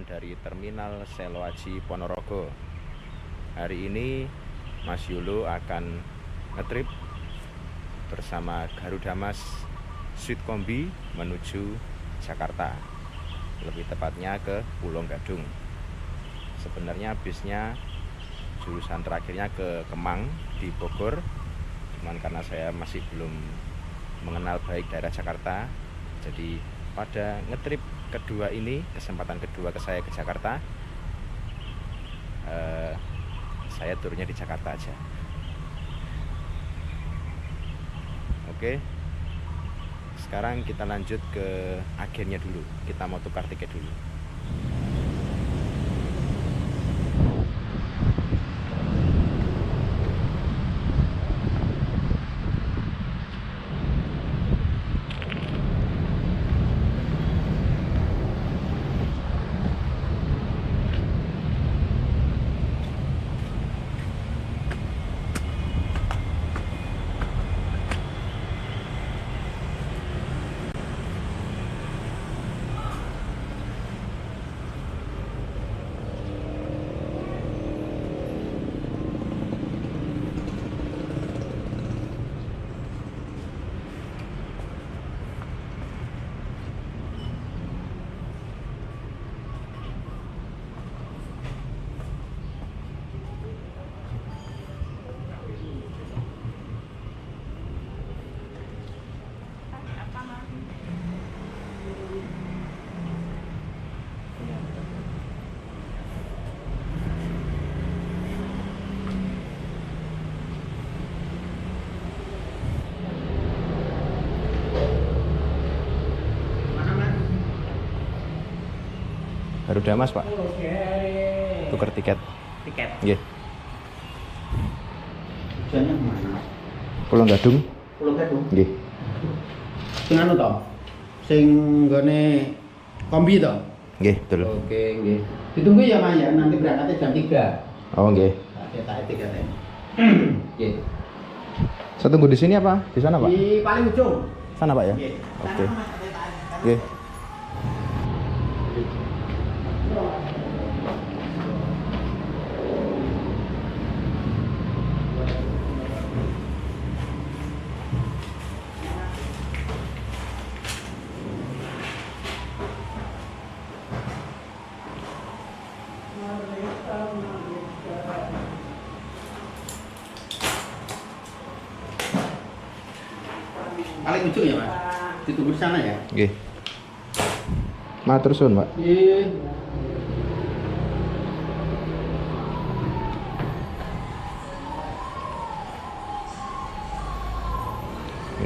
dari Terminal Seloaji Ponorogo. Hari ini Mas Yulo akan ngetrip bersama Garuda Mas Sweet Kombi menuju Jakarta, lebih tepatnya ke Pulau Gadung. Sebenarnya bisnya jurusan terakhirnya ke Kemang di Bogor, cuman karena saya masih belum mengenal baik daerah Jakarta, jadi pada ngetrip kedua ini, kesempatan kedua saya ke Jakarta, saya turunnya di Jakarta aja. Oke, sekarang kita lanjut ke agennya dulu. Kita mau tukar tiket dulu. Garuda Mas, Pak. Tukar tiket. Tiket. Nggih. Tujuannya kemana? Pulau Gadung. Pulau Gadung. Nggih. Sing anu to? Sing nggone kombi to? Nggih, betul. Oke, nggih. Ditunggu ya, Mas ya. Nanti berangkatnya jam 3. Oh, nggih. Cetak tiketnya. Nggih. Saya tunggu di sini apa? Di sana, Pak? Di paling ujung. Sana, Pak ya? Nggih. Oke. Sana, Mas, cetak. Nggih. Paling ujung ya, Mas. Ditunggu di sana ya. Nggih. Matur suwun, Pak. Nggih.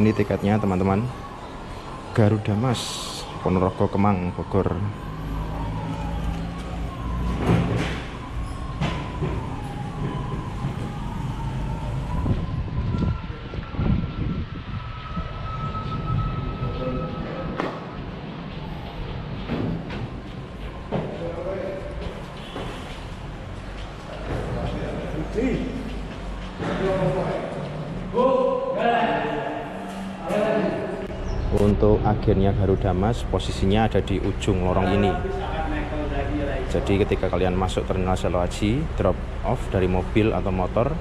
Ini tiketnya, teman-teman. Garuda Mas, Ponorogo Kemang, Bogor. Untuk agennya Garuda Mas, posisinya ada di ujung lorong ini. Jadi ketika kalian masuk Terminal Seloaji, drop off dari mobil atau motor,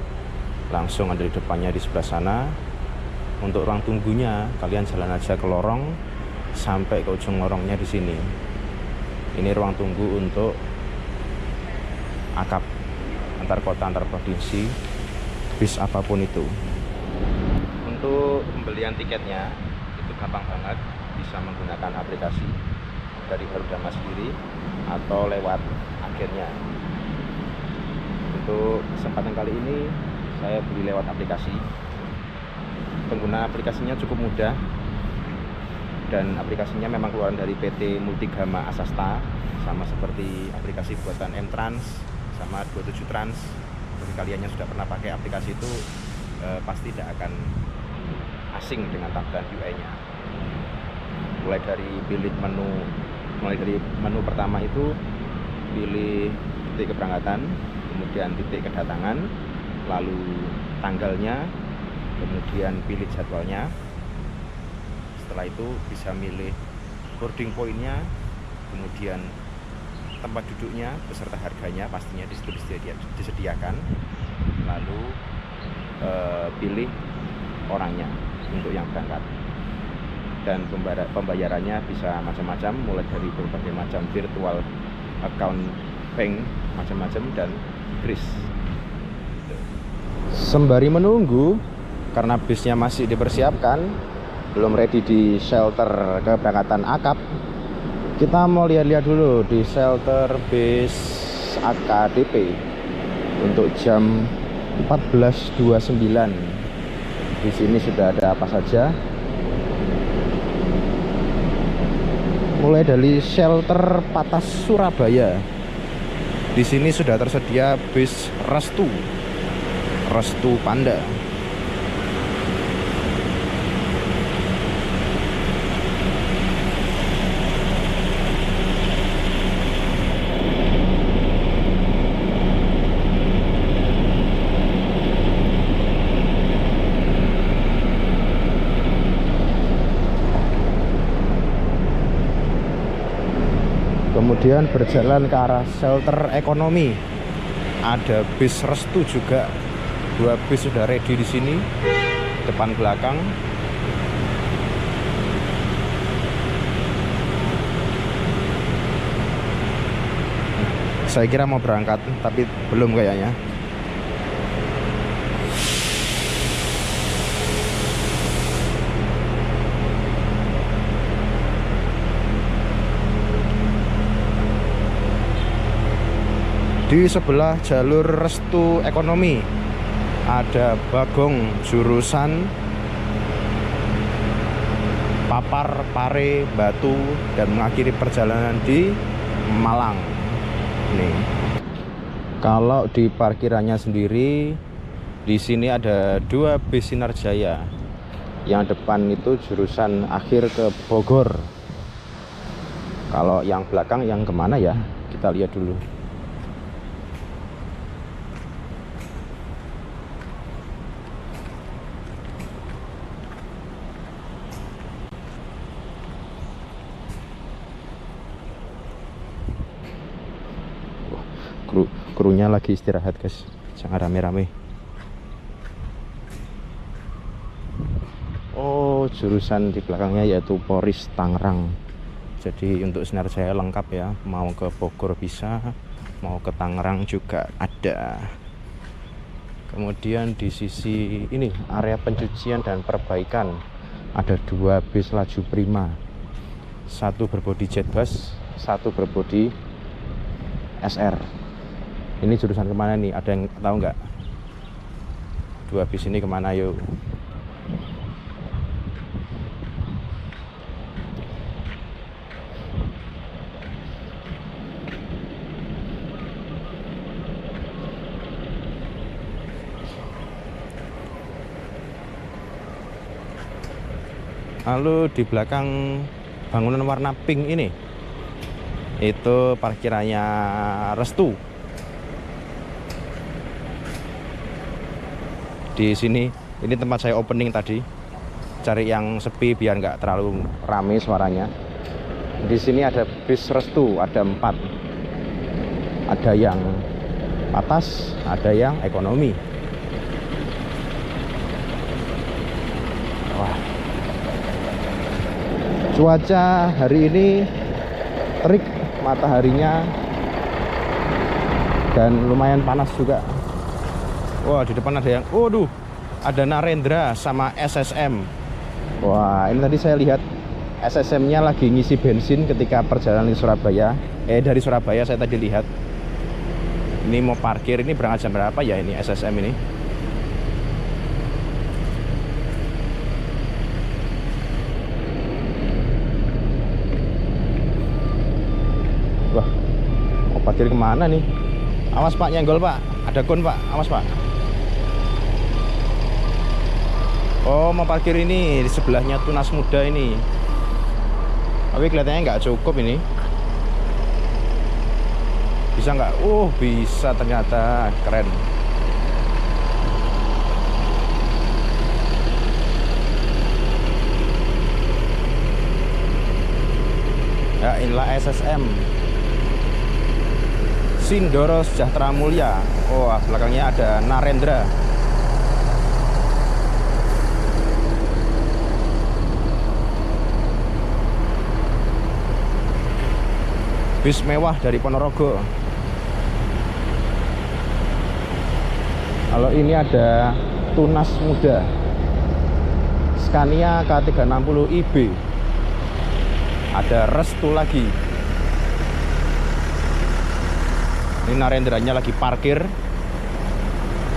langsung ada di depannya di sebelah sana. Untuk ruang tunggunya, kalian jalan aja ke lorong sampai ke ujung lorongnya di sini. Ini ruang tunggu untuk akap antar kota, antar provinsi, bis apapun itu. Untuk pembelian tiketnya itu gampang banget, bisa menggunakan aplikasi dari Garuda Mas sendiri atau lewat agennya. Untuk kesempatan kali ini saya beli lewat aplikasi. Penggunaan aplikasinya cukup mudah dan aplikasinya memang keluaran dari PT Multigama Asasta, sama seperti aplikasi buatan M-Trans sama 27 Trans. Bagi kalian yang sudah pernah pakai aplikasi itu pasti tidak akan asing dengan tampilan UI-nya. Mulai dari menu pertama itu pilih titik keberangkatan, kemudian titik kedatangan, lalu tanggalnya, kemudian pilih jadwalnya. Setelah itu bisa milih boarding point-nya, kemudian tempat duduknya beserta harganya pastinya di situ disediakan. Lalu pilih orangnya untuk yang berangkat. Dan pembayarannya bisa macam-macam, mulai dari berbagai macam virtual account bank macam-macam dan kris. Sembari menunggu, karena bisnya masih dipersiapkan, belum ready di shelter keberangkatan akap, kita mau lihat-lihat dulu di shelter bis AKDP untuk jam 14.29. Di sini sudah ada apa saja? Mulai dari shelter Patas Surabaya. Di sini sudah tersedia bis Restu Panda. Kemudian berjalan ke arah shelter ekonomi. Ada bis Restu juga. 2 bis sudah ready di sini, depan belakang. Saya kira mau berangkat, tapi belum kayaknya. Di sebelah jalur Restu ekonomi ada Bagong jurusan Papar, Pare, Batu, dan mengakhiri perjalanan di Malang. Nih. Kalau di parkirannya sendiri, di sini ada 2 bis Sinar Jaya. Yang depan itu jurusan akhir ke Bogor. Kalau yang belakang yang kemana ya? Kita lihat dulu. Krunya lagi istirahat guys, jangan rame-rame. Oh, jurusan di belakangnya yaitu Polres Tangerang. Jadi untuk Sinar Jaya lengkap ya, mau ke Bogor bisa, mau ke Tangerang juga ada. Kemudian di sisi ini area pencucian dan perbaikan ada 2 bis laju prima, 1 berbodi Jetbus, 1 berbodi SR. Ini jurusan kemana nih? Ada yang tahu nggak? 2 bis ini kemana yuk? Lalu di belakang bangunan warna pink ini, itu parkirannya Restu. Di sini, ini tempat saya opening tadi. Cari yang sepi biar nggak terlalu rame suaranya. Di sini ada bis Restu, ada 4. Ada yang Patas, ada yang ekonomi. Wah. Cuaca hari ini terik, mataharinya, dan lumayan panas juga. Wah, di depan ada yang, waduh, ada Narendra sama SSM. Wah, ini tadi saya lihat SSM-nya lagi ngisi bensin ketika perjalanan di Surabaya. Dari Surabaya saya tadi lihat. Ini mau parkir, ini berangkat jam berapa ya ini SSM ini? Wah, mau parkir kemana nih? Awas Pak, nyenggol Pak. Ada kon Pak, awas Pak. Oh, mau parkir ini di sebelahnya Tunas Muda ini. Tapi kelihatannya nggak cukup ini. Bisa nggak? Bisa ternyata, keren. Ya, inilah SSM. Sindoro Sejahtera Mulia. Oh, belakangnya ada Narendra. Bis mewah dari Ponorogo. Kalau ini ada Tunas Muda Scania K360 IB. Ada Restu lagi. Ini Narendranya lagi parkir.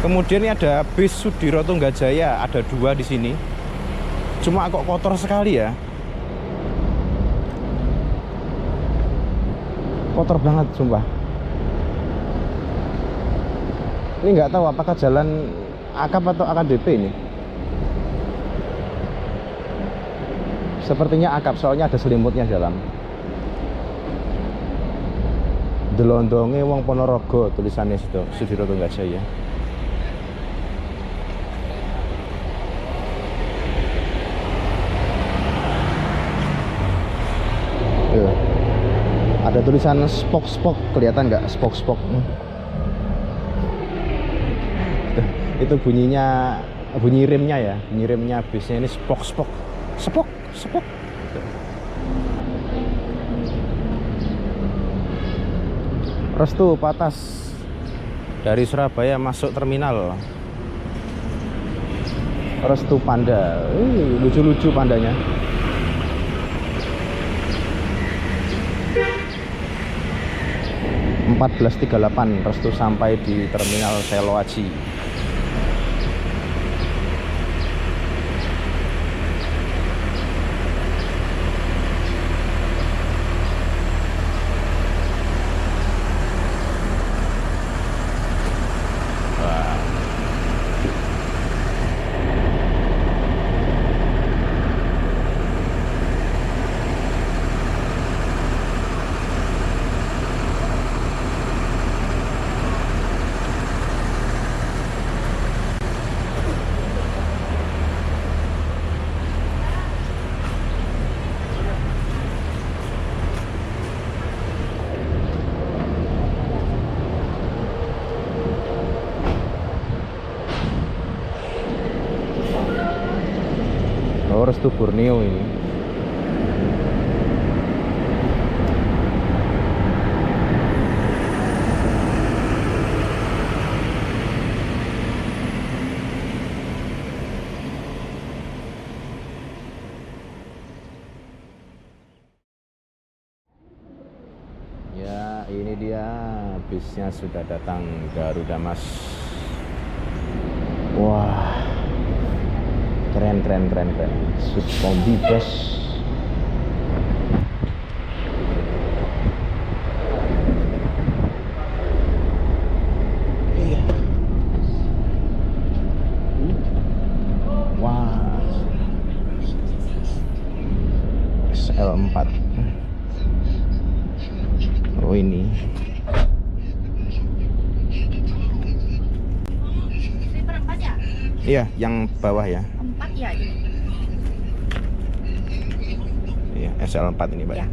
Kemudian ini ada bis Sudiro Tunggajaya, ada 2 di sini. Cuma kok kotor sekali ya. Kotor banget sumpah. Ini nggak tahu apakah jalan AKAP atau AKDP ini. Sepertinya AKAP, soalnya ada selimutnya dalam. Delondonge wong Ponorogo, tulisannya situ, Sudiro Tunggajaya. Ada tulisan spok-spok, kelihatan nggak spok-spok? Itu bunyinya, bunyi remnya ya, bunyi remnya bisnya ini spok-spok, spok, spok. Restu Patas dari Surabaya masuk terminal. Restu Panda, lucu-lucu pandanya. (14.38) Restu sampai di terminal Seloaji. Oh, Restu Borneo ini. Ya, ini dia bisnya sudah datang, Garuda Mas. Wah. Keren. Sweet Kombi bus. Iya. Wah. SL4. Oh ini. Sleeper 4 ya? Iya, yang bawah ya. 4 ya ini. Iya, SL4 ini, Pak. Ya.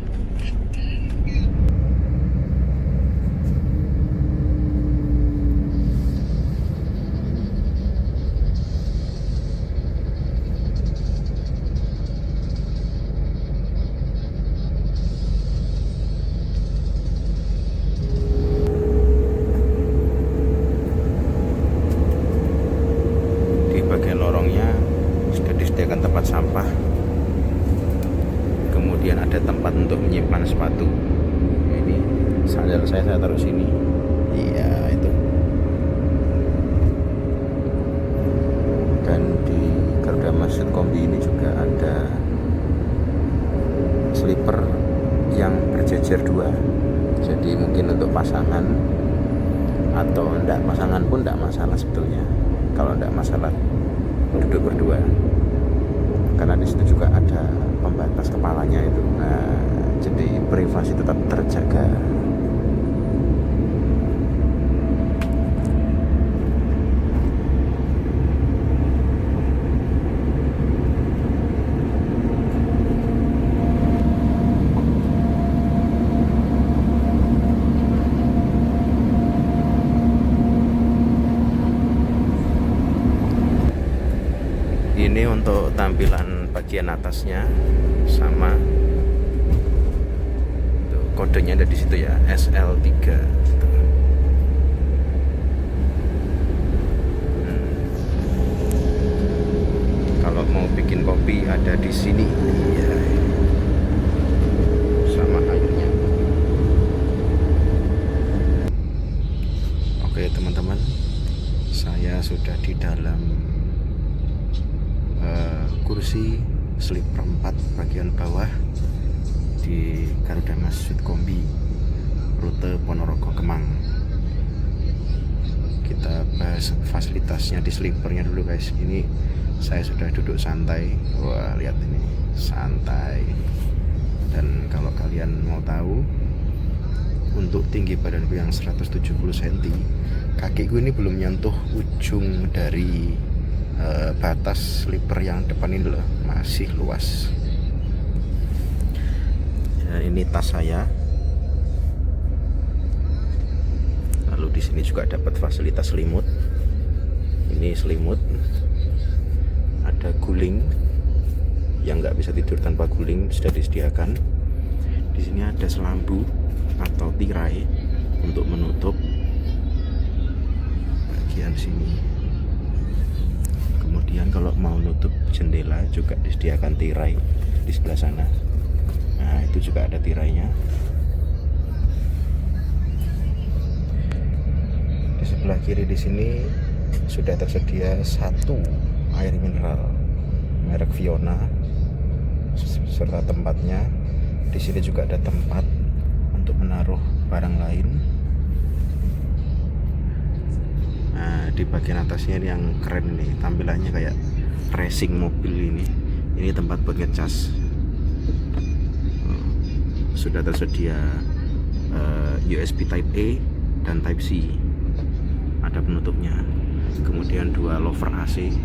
Di bagian lorongnya sudah disediakan tempat sampah. Kemudian ada tempat untuk menyimpan sepatu. Ini sandal saya taruh sini. Iya, itu. Dan di Garuda Mas Kombi ini juga ada sleeper yang berjejer 2. Jadi mungkin untuk pasangan atau enggak, pasangan pun enggak masalah sebetulnya. Kalau enggak masalah duduk berdua. Karena di situ juga ada pembatas kepalanya itu. Nah, jadi privasi tetap terjaga. Ini untuk tampilan bagian atasnya sama. Tuh, kodenya ada di situ ya, SL3. Kalau mau bikin kopi ada di sini. Iya. Sama airnya. Oke teman-teman, saya sudah di dalam kursi sleeper 4 bagian bawah di Garuda Mas Suitcombi rute Ponorogo Kemang. Kita bahas fasilitasnya di sleepernya dulu guys. Ini saya sudah duduk santai. Wah, lihat ini, santai. Dan kalau kalian mau tahu, untuk tinggi badanku yang 170 cm, kakiku ini belum nyentuh ujung dari batas sleeper yang depan ini loh, masih luas. Ya, ini tas saya. Lalu di sini juga dapat fasilitas selimut. Ini selimut. Ada guling, yang nggak bisa tidur tanpa guling sudah disediakan. Di sini ada selambu atau tirai untuk menutup bagian sini. Kemudian kalau mau nutup jendela juga disediakan tirai di sebelah sana. Nah, itu juga ada tirainya. Di sebelah kiri di sini sudah tersedia satu air mineral merek Fiona serta tempatnya. Di sini juga ada tempat untuk menaruh barang lain. Nah, di bagian atasnya ini yang keren nih, tampilannya kayak racing mobil ini. Ini tempat buat ngecas. Sudah tersedia USB Type A dan Type C. Ada penutupnya. Kemudian 2 lover AC.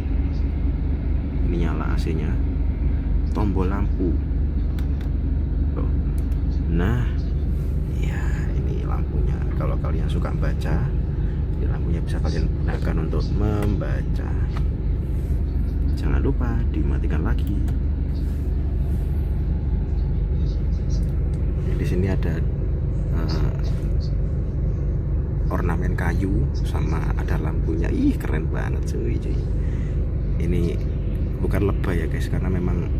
Ini nyala AC-nya. Tombol lampu. Nah, ya ini lampunya. Kalau kalian suka baca, ini lampunya bisa kalian gunakan untuk membaca. Jangan lupa dimatikan lagi. Di sini ada ornamen kayu sama ada lampunya. Ih, keren banget cuy. Ini bukan lebay ya guys, karena memang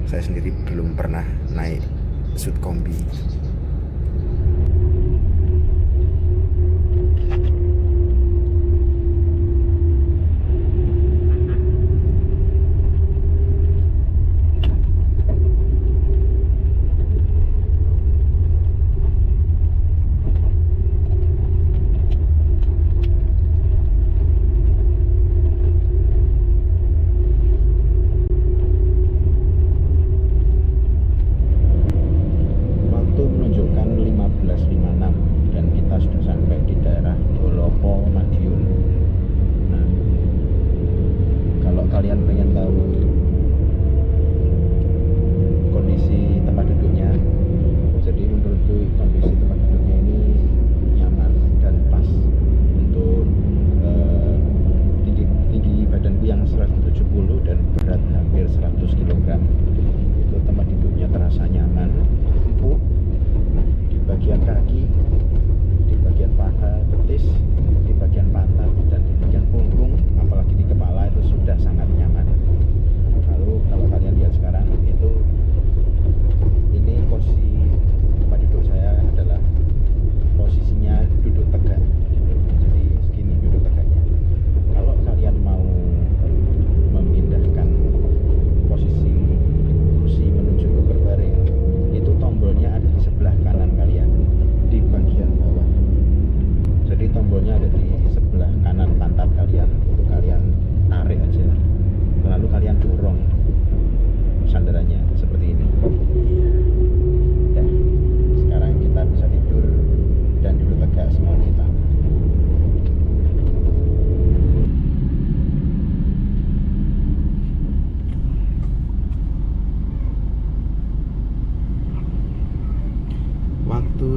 saya sendiri belum pernah naik Suitcombi.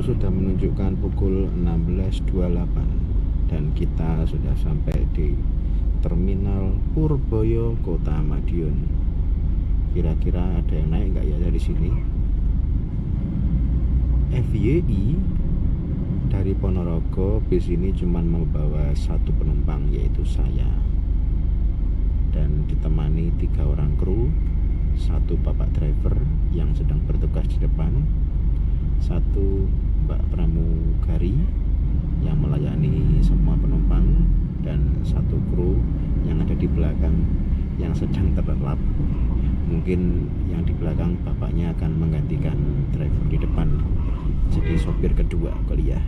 Sudah menunjukkan pukul 16.28 dan kita sudah sampai di Terminal Purboyo Kota Madiun. Kira-kira ada yang naik nggak ya dari sini? FYI, dari Ponorogo bis ini cuma membawa satu penumpang, yaitu saya, dan ditemani 3 orang kru, 1 bapak driver yang sedang bertugas di depan, 1 mbak pramugari yang melayani semua penumpang, dan 1 kru yang ada di belakang yang sedang terlelap. Mungkin yang di belakang bapaknya akan menggantikan driver di depan, jadi sopir kedua kuliah.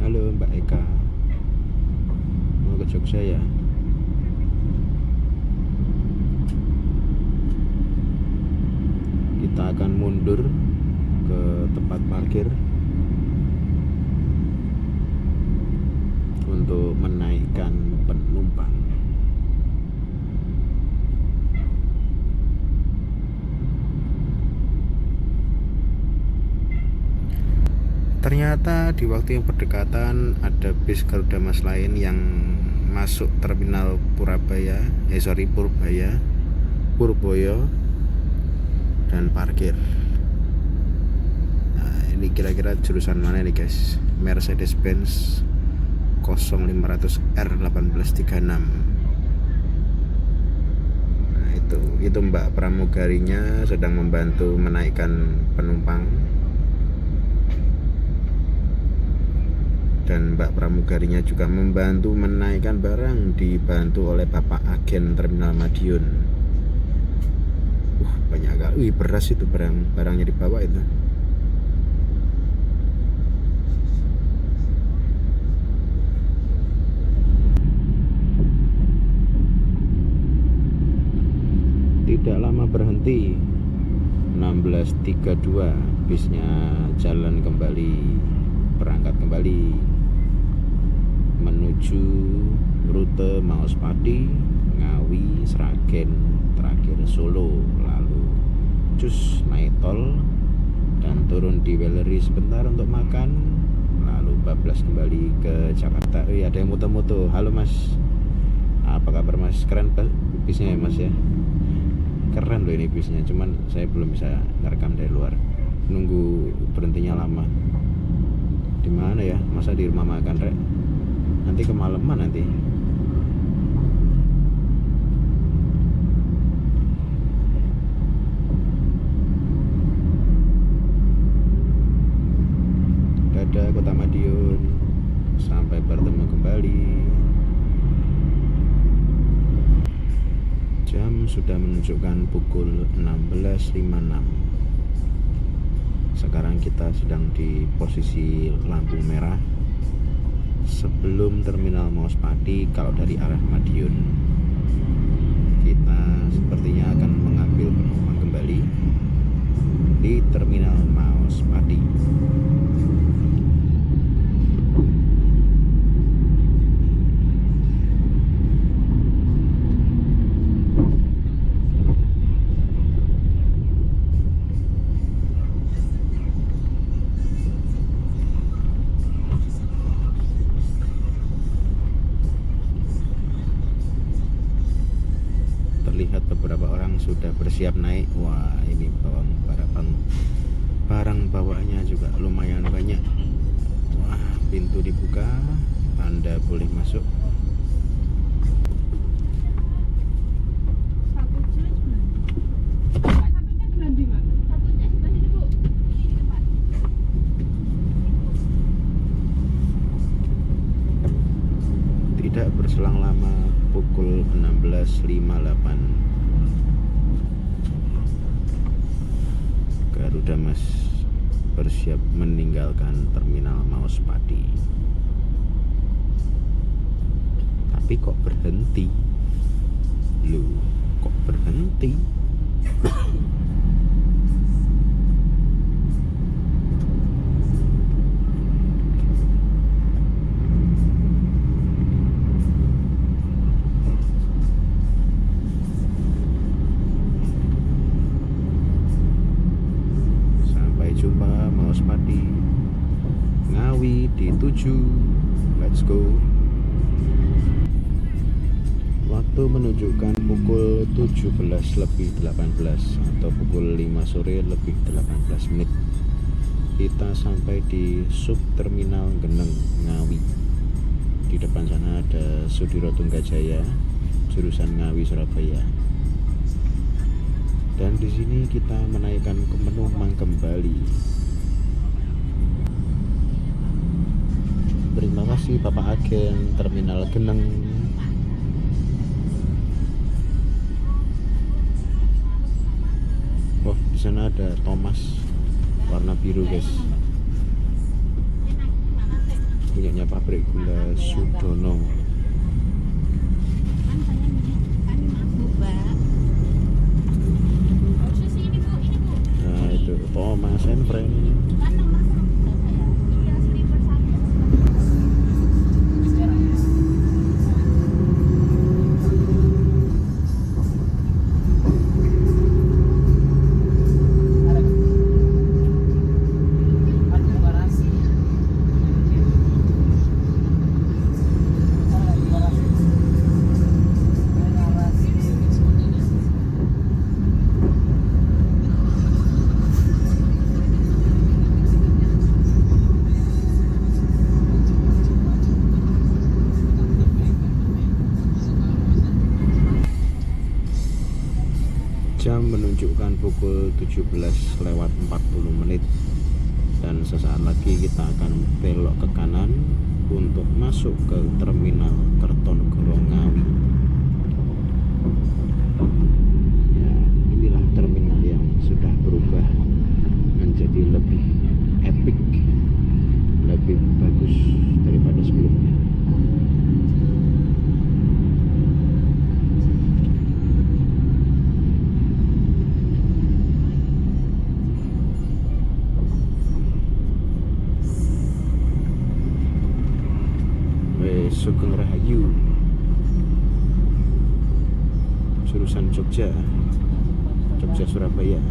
Halo Mbak Eka, mau ke Jogja ya? Kita akan mundur ke tempat parkir untuk menaikkan penumpang. Ternyata di waktu yang berdekatan ada bis Garuda Mas lain yang masuk terminal Purbaya Purboyo dan parkir. Nah, ini kira-kira jurusan mana nih guys? Mercedes-Benz 0500 R1836. Nah, itu mbak pramugarinya sedang membantu menaikkan penumpang. Dan mbak pramugarinya juga membantu menaikkan barang, dibantu oleh bapak agen terminal Madiun. Banyak kali. Beras itu barangnya dibawa itu. Tidak lama berhenti, 16.32 bisnya jalan kembali, berangkat kembali menuju rute Maospati, Ngawi, Sragen, terakhir Solo, lalu cus naik tol dan turun di Wellery sebentar untuk makan, lalu bablas kembali ke Jakarta. Ada yang moto-moto. Halo Mas, apa kabar Mas? Keren bisnya ya Mas ya, keren loh ini bisnya, cuman saya belum bisa ngerekam dari luar, nunggu berhentinya lama. Di mana ya? Masa di rumah makan rek? Nanti kemalaman nanti. Dadah Kota Madiun, sampai bertemu kembali. Jam sudah menunjukkan pukul 16.56. Sekarang kita sedang di posisi lampu merah sebelum terminal Maospati. Kalau dari arah Madiun, kita sepertinya akan mengambil penumpang kembali di terminal Maospati. Terlihat beberapa orang sudah bersiap naik. Wah, ini barang bawaannya juga lumayan banyak. Wah, pintu dibuka, Anda boleh masuk. Tidak berselang lama, pukul 16.58, Garuda Mas bersiap meninggalkan terminal Maospati. Tapi kok berhenti? Loh, kok berhenti? dituju. Let's go. Waktu menunjukkan pukul 17:18 atau pukul 5 sore lebih 18 menit. Kita sampai di subterminal Geneng Ngawi. Di depan sana ada Sudiro Tunggajaya, jurusan Ngawi Surabaya. Dan di sini kita menaikkan ke penumpang kembali. Terima kasih Bapak Agen Terminal Geneng. Oh, di sana ada Thomas warna biru, guys. Punyanya pabrik gula Sudono. Nah, itu Thomas and Friend. Jam menunjukkan pukul 17:40 menit dan sesaat lagi kita akan belok ke kanan untuk masuk ke terminal Kertonegoro Ngawi. Ya, inilah terminal yang sudah berubah menjadi lebih epic, lebih bagus daripada sebelumnya. Sugeng Rahayu, jurusan Jogja Surabaya.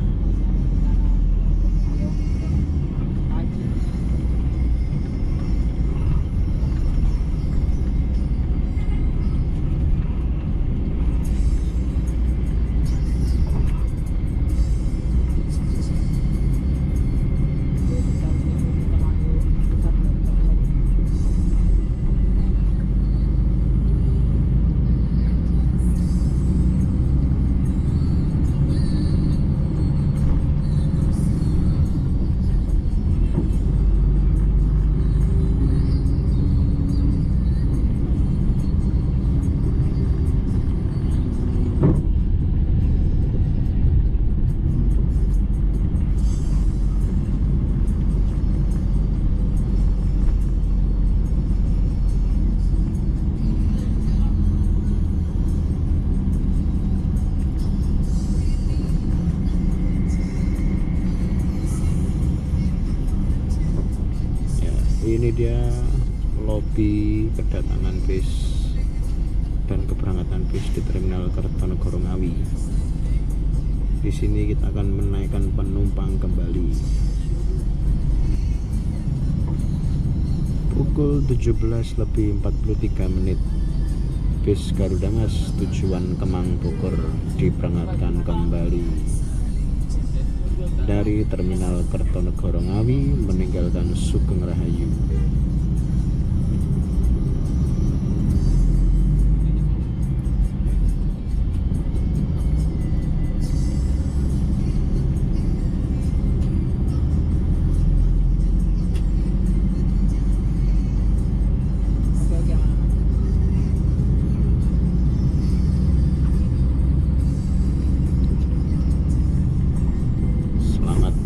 Ini dia lobi kedatangan bis dan keberangkatan bis di terminal Kertonegoro Ngawi. Di sini kita akan menaikkan penumpang kembali. Pukul 17:43 menit, bis Garuda Mas tujuan Kemang Bogor diberangkatkan kembali dari terminal Kertonegoro Ngawi meninggalkan Sugeng Rahayu.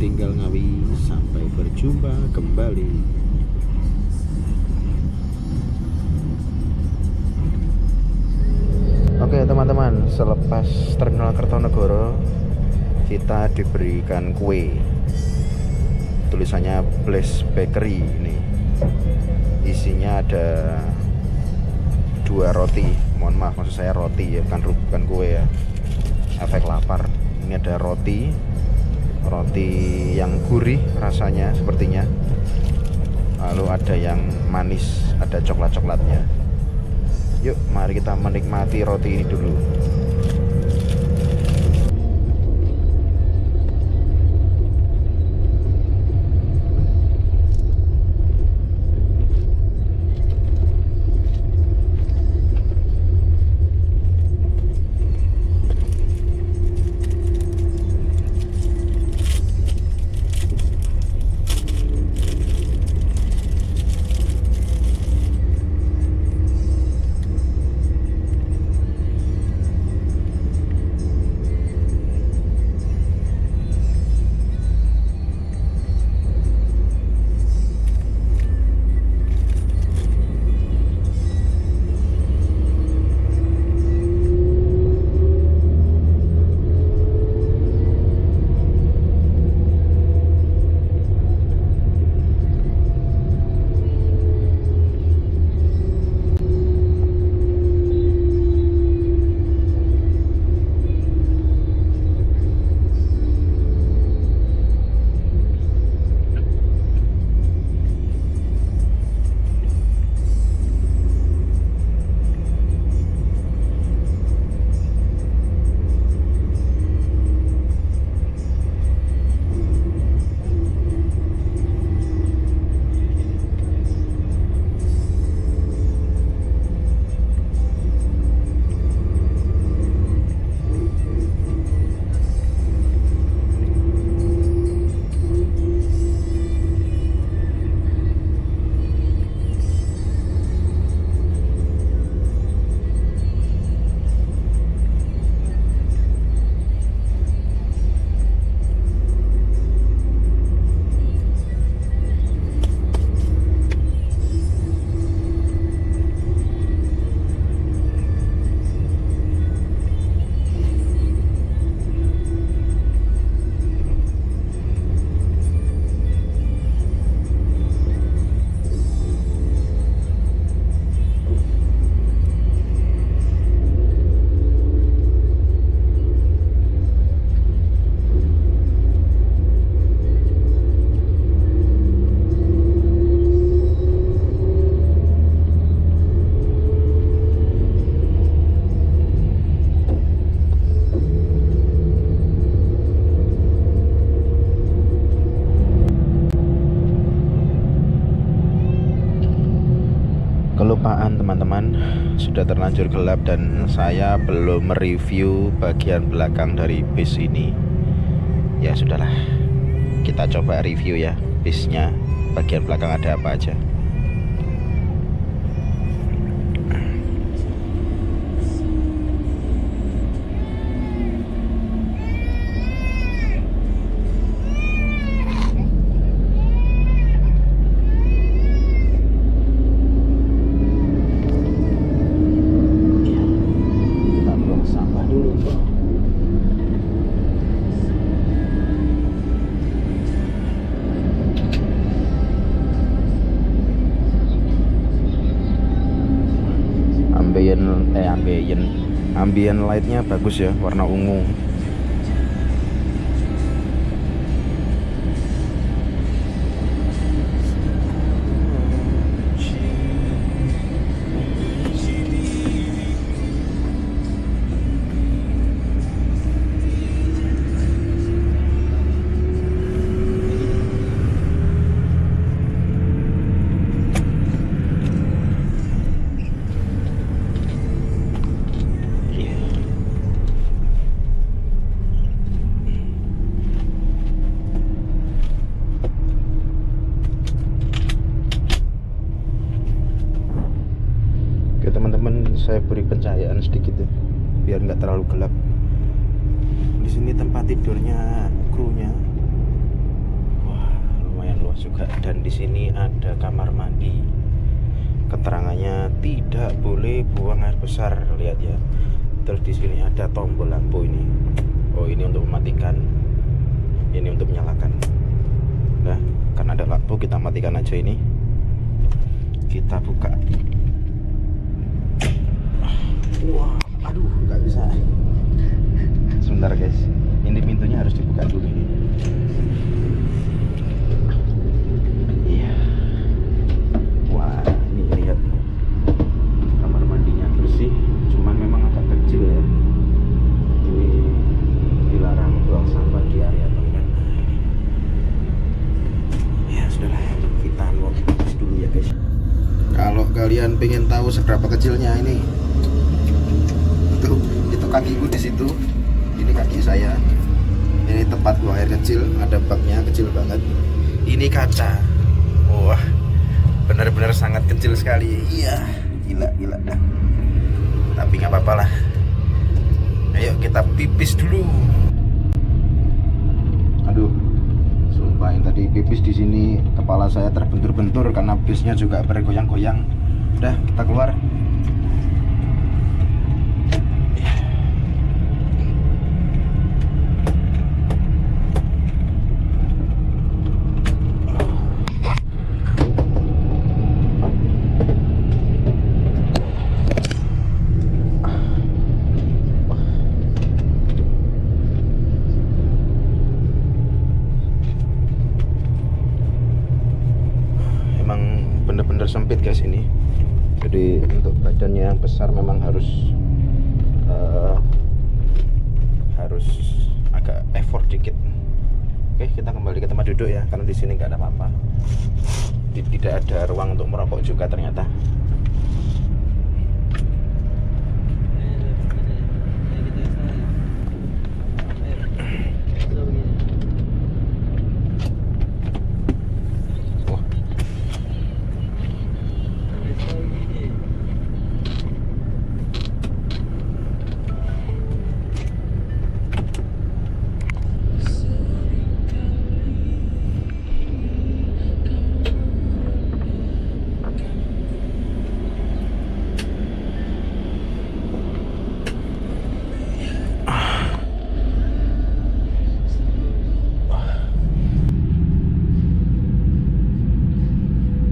Tinggal Ngawi, sampai berjumpa kembali. Oke teman-teman, selepas terminal Kertonegoro kita diberikan kue, tulisannya Blaze Bakery. Ini isinya ada 2 roti, mohon maaf maksud saya roti ya, bukan kue ya, efek lapar. Ini ada roti yang gurih rasanya sepertinya, lalu ada yang manis, ada coklat-coklatnya. Yuk, mari kita menikmati roti ini dulu. Kelupaan teman-teman, sudah terlanjur gelap dan saya belum mereview bagian belakang dari bis ini. Ya sudahlah, kita coba review ya bisnya, bagian belakang ada apa aja. Ambient lightnya bagus ya, warna ungu. Saya beri pencahayaan sedikit ya, biar nggak terlalu gelap. Di sini tempat tidurnya krunya, wah lumayan luas juga. Dan di sini ada kamar mandi. Keterangannya tidak boleh buang air besar, lihat ya. Terus di sini ada tombol lampu ini. Oh ini untuk mematikan, ini untuk menyalakan. Nah karena ada lampu kita matikan aja ini. Kita buka. Wah, aduh, nggak bisa. Sebentar guys, ini pintunya harus dibuka dulu ini. Iya. seberapa kecilnya ini. Itu kakiku di situ. Ini kaki saya. Ini tempat buang air kecil, ada baknya kecil banget. Ini kaca. Wah, benar-benar sangat kecil sekali. Iya, gila. Tapi nggak apa-apa lah. Ayo kita pipis dulu. Aduh, sumpah yang tadi pipis di sini kepala saya terbentur-bentur karena bisnya juga bergoyang-goyang. Udah, kita keluar. Bener-bener sempit guys ini, jadi untuk badannya yang besar memang harus agak effort dikit. Oke, kita kembali ke tempat duduk ya, karena di sini nggak ada apa-apa, tidak ada ruang untuk merokok juga ternyata.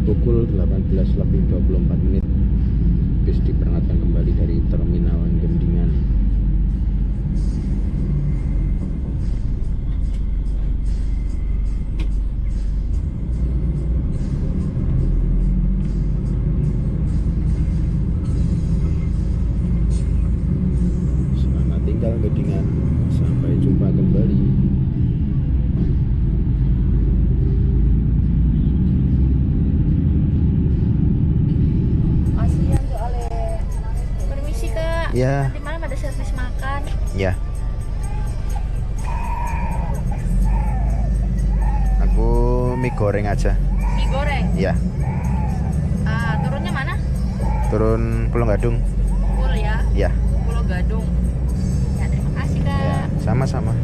Pukul 18:24 bis diberangkatkan kembali dari Terminal Gendingan. Selamat tinggal Gendingan, sampai jumpa kembali. Ya. Nanti malam ada servis makan. Ya. Aku mie goreng aja. Mie goreng. Ya. Turunnya mana? Turun Pulau Gadung. Pul ya. Ya. Pulau Gadung. Ya, terima kasih Kak. Ya. Sama-sama.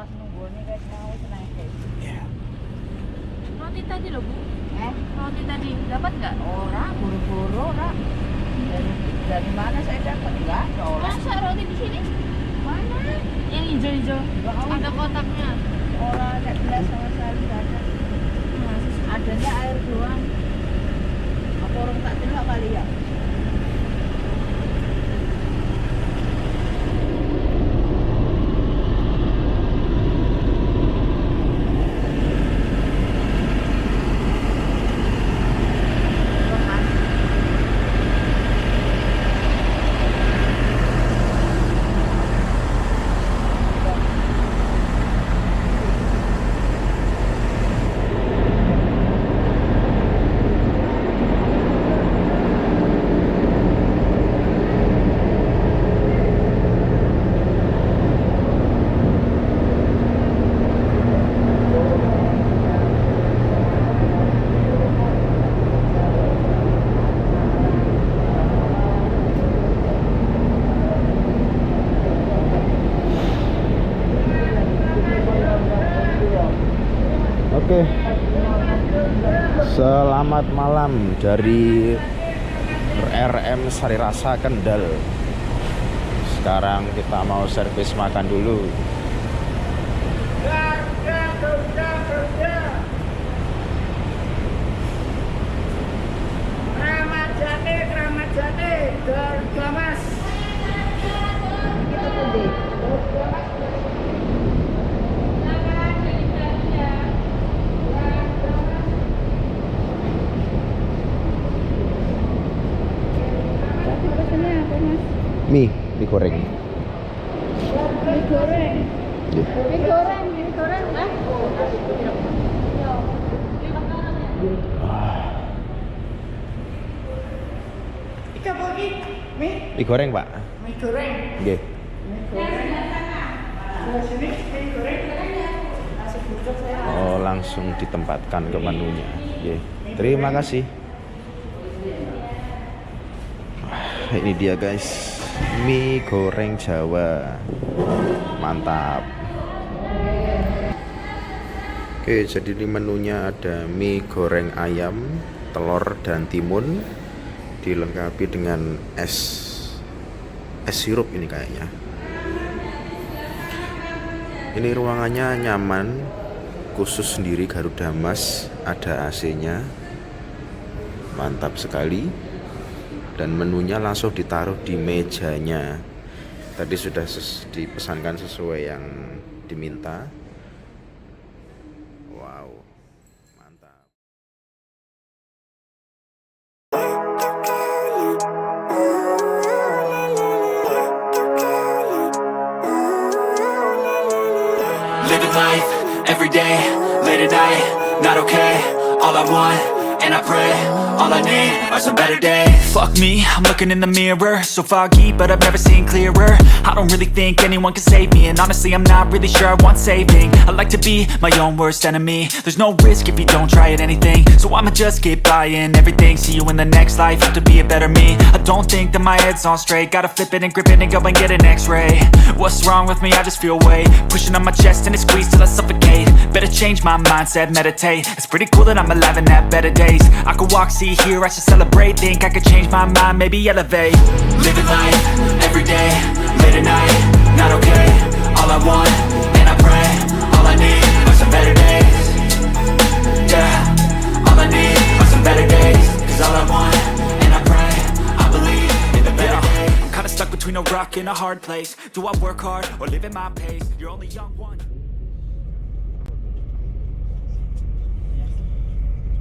pas nungguannya kayak mau senang kayak. Ya. Roti tadi loh Bu. Roti tadi dapat nggak? Ora, buru-buru ora. Dari mana saya dapat? Enggak ada orang. Masa roti di sini? Mana? Yang hijau-hijau. Ada kotaknya. Orang ada gelas sama sekali nggak ada. Adanya air doang. Apa orang tak delok kali ya? Oke. Selamat malam dari RM Sari Rasa Kendal. Sekarang kita mau servis makan dulu. Keramat Jati, Garuda Mas. Kita pundi? Mie goreng. Mie goreng. Mie goreng, ah. Ika bagi Mie goreng, Pak. mie goreng. Nggih. Mie goreng. Sebelah sini mie goreng. Nasi budok saya. Oh, langsung ditempatkan ke menunya. Nggih. Terima kasih. Ini dia guys, mie goreng Jawa, mantap. Oke, jadi di menunya ada mie goreng ayam, telur dan timun, dilengkapi dengan es sirup ini kayaknya. Ini ruangannya nyaman, khusus sendiri Garuda Mas, ada AC-nya, mantap sekali. Dan menunya langsung ditaruh di mejanya. Tadi sudah dipesankan sesuai yang diminta. Wow, mantap. Living life, every day, late at night, not okay. All I want, and I pray, all I need are some better days. Fuck me, I'm looking in the mirror, so foggy, but I've never seen clearer. I don't really think anyone can save me, and honestly I'm not really sure I want saving. I like to be my own worst enemy. There's no risk if you don't try at anything, so I'ma just keep buying everything. See you in the next life, have to be a better me. I don't think that my head's on straight, gotta flip it and grip it and go and get an x-ray. What's wrong with me? I just feel weight pushing on my chest and it squeezes till I suffocate. Better change my mindset, meditate. It's pretty cool that I'm alive and have better days. I could walk, see, hear, I should celebrate. Think I could change my mind, maybe elevate. Living life, every day, late at night, not okay. All I want, and I pray, all I need are some better days. Yeah, all I need are some better days. Cause all I want, and I pray, I believe in the better days. I'm kinda stuck between a rock and a hard place. Do I work hard, or live at my pace? You're only young one.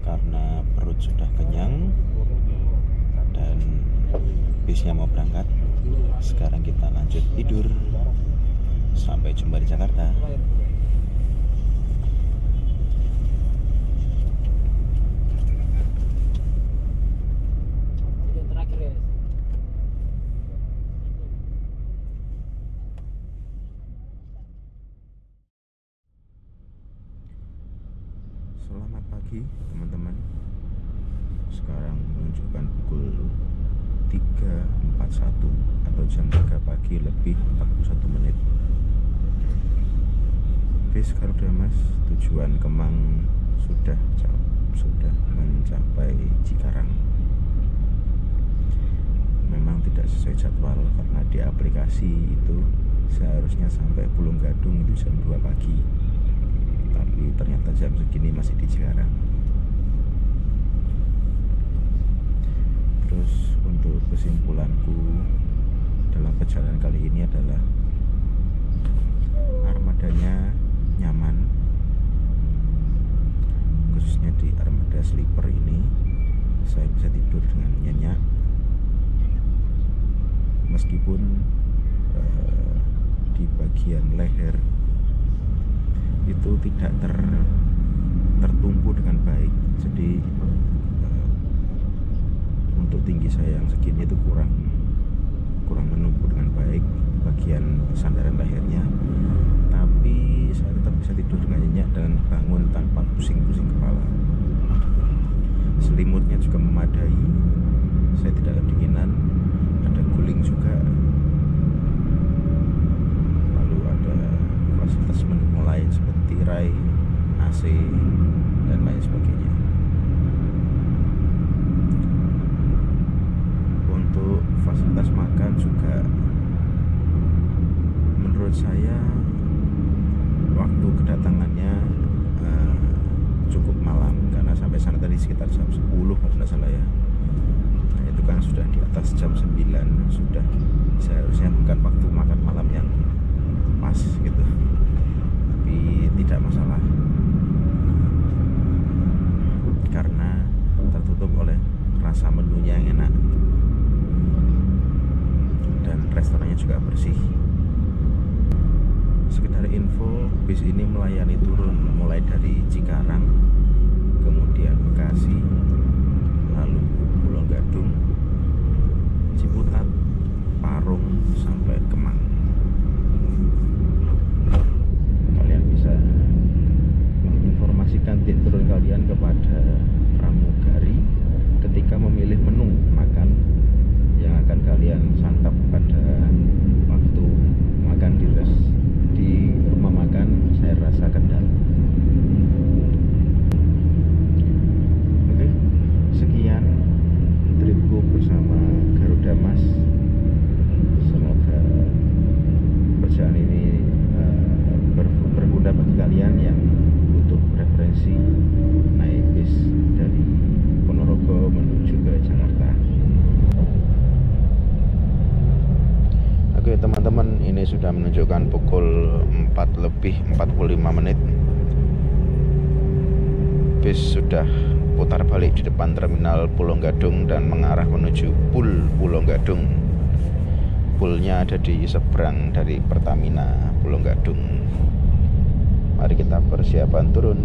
Karena perut sudah kenyang dan bisnya mau berangkat, sekarang kita lanjut tidur. Sampai jumpa di Jakarta. Selamat pagi teman-teman. Sekarang menunjukkan pukul 3.41 atau jam 3 pagi lebih 41 menit. bis Garudamas tujuan Kemang sudah mencapai Cikarang. Memang tidak sesuai jadwal karena di aplikasi itu seharusnya sampai Pulau Gadung itu jam 2 pagi, tapi ternyata jam segini masih di Cikarang. Terus untuk kesimpulanku dalam perjalanan kali ini adalah armadanya nyaman, khususnya di armada sleeper ini saya bisa tidur dengan nyenyak, meskipun di bagian leher itu tidak tertumpu dengan baik. Jadi untuk tinggi saya yang segini itu kurang menumpu dengan baik bagian sandaran lehernya, tapi saya tetap bisa tidur dengan nyenyak dan bangun tanpa pusing-pusing kepala. Selimutnya juga memadai, saya tidak kedinginan, ada guling juga, lalu ada fasilitas mendukung lain seperti tirai, AC, dan lain sebagainya. Untuk fasilitas makan juga menurut saya waktu kedatangannya cukup malam, karena sampai sana tadi sekitar jam 10 kalau tidak salah ya. Nah, itu kan sudah di atas jam 9, sudah seharusnya bukan waktu makan malam yang pas gitu, tapi tidak masalah karena tertutup oleh rasa menunya yang enak dan restorannya juga bersih. Sekedar info, bis ini melayani turun mulai dari Cikarang, kemudian Bekasi, lalu Pulau Gadung, Ciputat, Parung, sampai Kemang. Kalian bisa menginformasikan titik turun kalian kepada pramugari ketika memilih menu makan yang akan kalian santap pada waktu makan di rumah makan saya rasa Kendal. Oke, sekian tripku bersama Garudamas. Semoga perjalanan ini berguna bagi kalian yang butuh referensi naik bis dari Ponorogo menuju ke Jakarta. Oke teman-teman, ini sudah menunjukkan pukul 4:45. Bis sudah putar balik di depan terminal Pulau Gadung dan mengarah menuju Pulau Gadung. Poolnya ada di seberang dari Pertamina Pulau Gadung. Mari kita persiapan turun.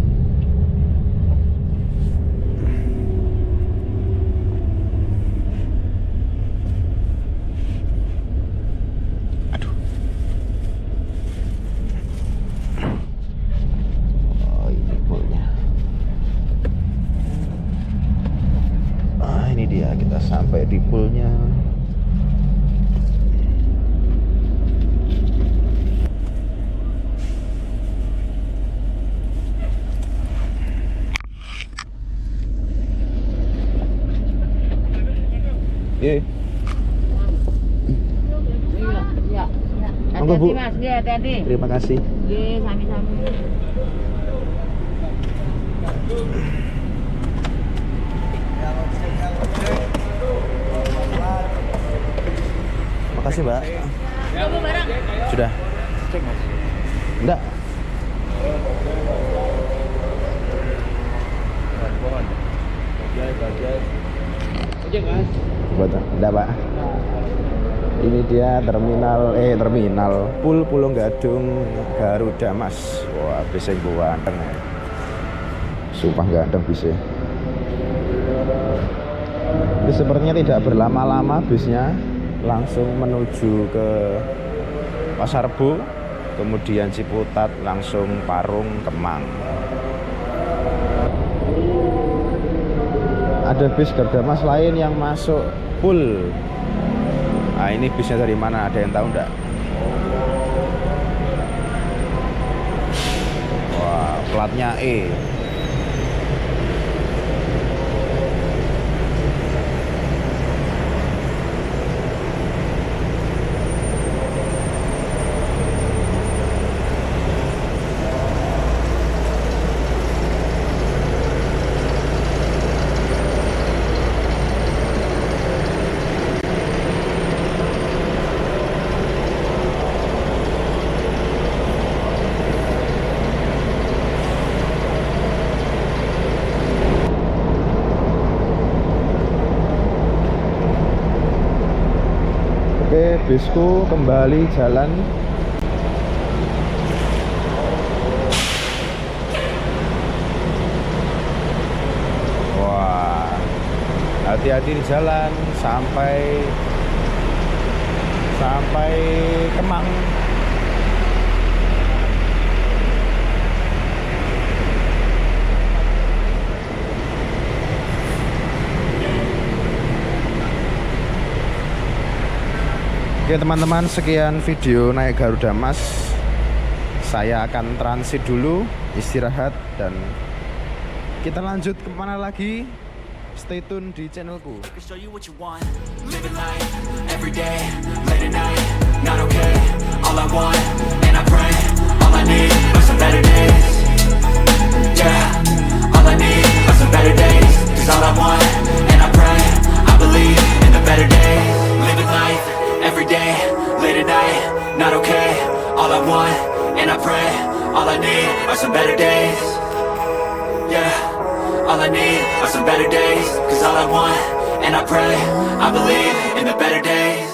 Kita sampai di poolnya. Iya. Iya. Monggo, Bu. Mas, hati-hati. Terima kasih. Nggih, sami-sami. Makasih, Mbak. Sudah. Cek Mas. Enggak. Ojek Mas. Enggak, Pak. Ini dia terminal Pulau Gadung Garudamas. Wah, bisa ganteng. Sumpah ganteng bisa. Ini sepertinya tidak berlama-lama bisnya, langsung menuju ke Pasar Rebo, kemudian Ciputat, langsung Parung, Kemang. Ada bis Garudamas lain yang masuk Pul. Nah, ini bisnya dari mana? Ada yang tahu enggak? platnya E. Oke, bisku kembali jalan. Wah, hati-hati di jalan sampai Kemang. Oke teman-teman, sekian video naik Garuda Mas. Saya akan transit dulu, istirahat, dan kita lanjut kemana lagi. Stay tune di channelku. I can show you what you want. Living life every day, late at night, not okay. All I want, and I pray, all I need are some better days. Yeah, all I need are some better days. Cause all I want, and I pray, I believe in the better days. Living life every day, late at night, not okay. All I want, and I pray, all I need are some better days. Yeah, all I need are some better days. Cause all I want, and I pray, I believe in the better days.